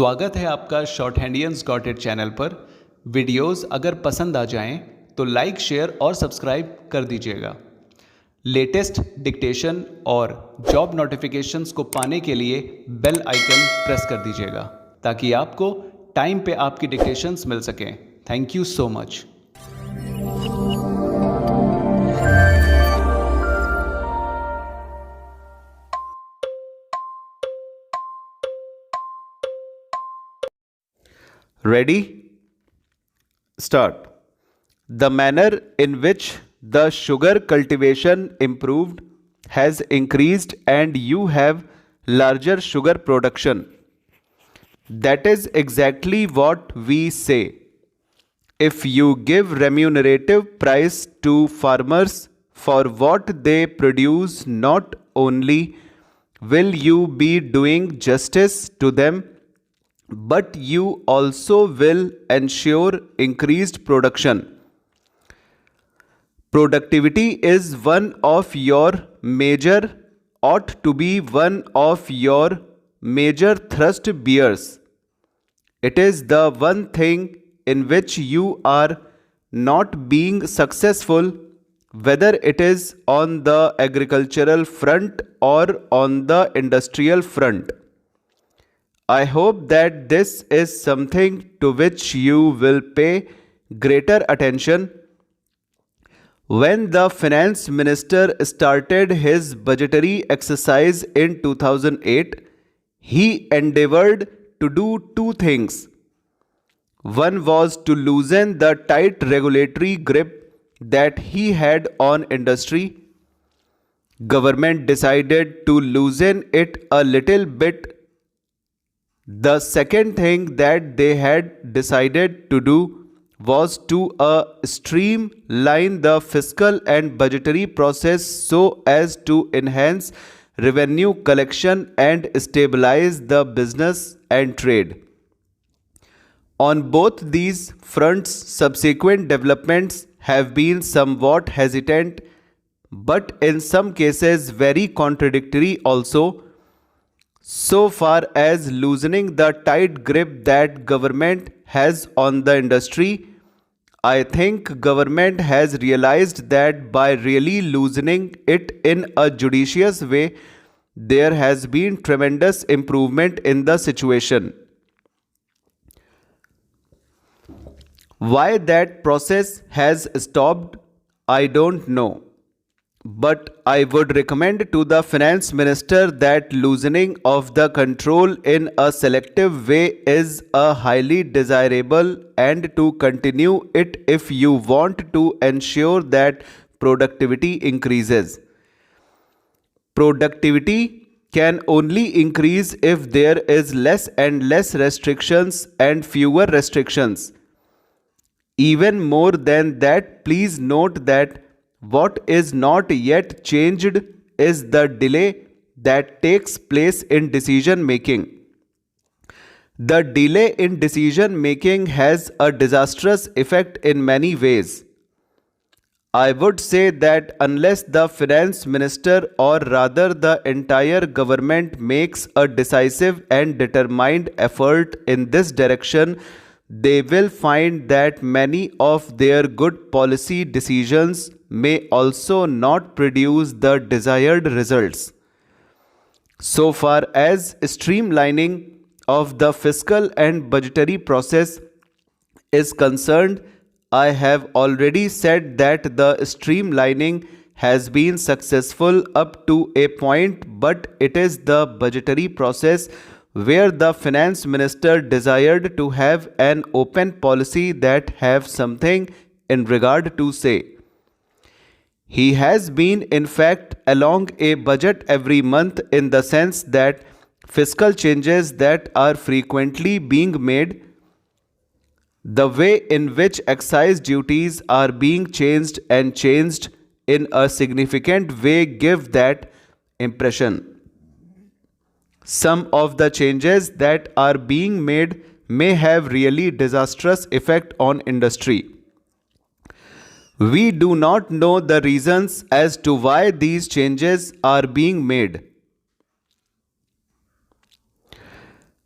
स्वागत है आपका शॉर्ट हैंडियंस गॉट इट चैनल पर। वीडियोस अगर पसंद आ जाएं तो लाइक, शेयर और सब्सक्राइब कर दीजिएगा। लेटेस्ट डिक्टेशन और जॉब नोटिफिकेशंस को पाने के लिए बेल आइकन प्रेस कर दीजिएगा ताकि आपको टाइम पे आपकी डिक्टेशंस मिल सकें। Thank you so much. Ready? Start. The manner in which the sugar cultivation improved has increased and you have larger sugar production. That is exactly what we say. If you give remunerative price to farmers for what they produce, not only will you be doing justice to them, but you also will ensure increased production. Productivity is one of your ought to be one of your major thrust bears. It is the one thing in which you are not being successful, whether it is on the agricultural front or on the industrial front. I hope that this is something to which you will pay greater attention. When the finance minister started his budgetary exercise in 2008, he endeavored to do two things. One was to loosen the tight regulatory grip that he had on industry. Government decided to loosen it a little bit. The second thing that they had decided to do was to streamline the fiscal and budgetary process so as to enhance revenue collection and stabilize the business and trade. On both these fronts, subsequent developments have been somewhat hesitant, but in some cases very contradictory also. So far as loosening the tight grip that government has on the industry, I think government has realized that by really loosening it in a judicious way, there has been tremendous improvement in the situation. Why that process has stopped, I don't know. But I would recommend to the finance minister that loosening of the control in a selective way is a highly desirable and to continue it if you want to ensure that productivity increases. Productivity can only increase if there is less and less restrictions and fewer restrictions. Even more than that, please note that what is not yet changed is the delay that takes place in decision making. The delay in decision making has a disastrous effect in many ways. I would say that unless the finance minister or rather the entire government makes a decisive and determined effort in this direction, they will find that many of their good policy decisions may also not produce the desired results. So far as streamlining of the fiscal and budgetary process is concerned, I have already said that the streamlining has been successful up to a point, but it is the budgetary process where the finance minister desired to have an open policy that have something in regard to say. He has been in fact along a budget every month in the sense that fiscal changes that are frequently being made, the way in which excise duties are being changed and changed in a significant way give that impression. Some of the changes that are being made may have really disastrous effect on industry. We do not know the reasons as to why these changes are being made.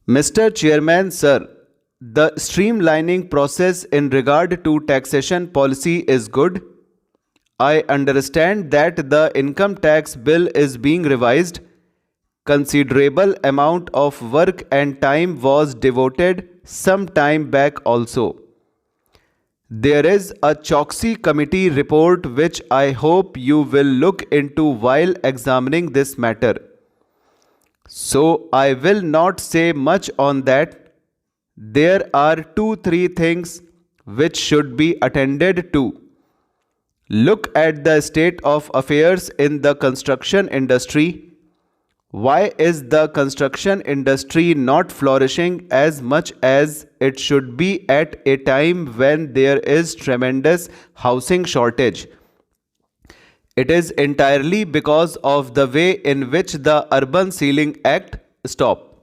Mr. Chairman, sir, the streamlining process in regard to taxation policy is good. I understand that the income tax bill is being revised. Considerable amount of work and time was devoted some time back also. There is a Choksi committee report which I hope you will look into while examining this matter. So I will not say much on that. There are 2-3 things which should be attended to. Look at the state of affairs in the construction industry. Why is the construction industry not flourishing as much as it should be at a time when there is tremendous housing shortage? It is entirely because of the way in which the Urban Ceiling Act stopped.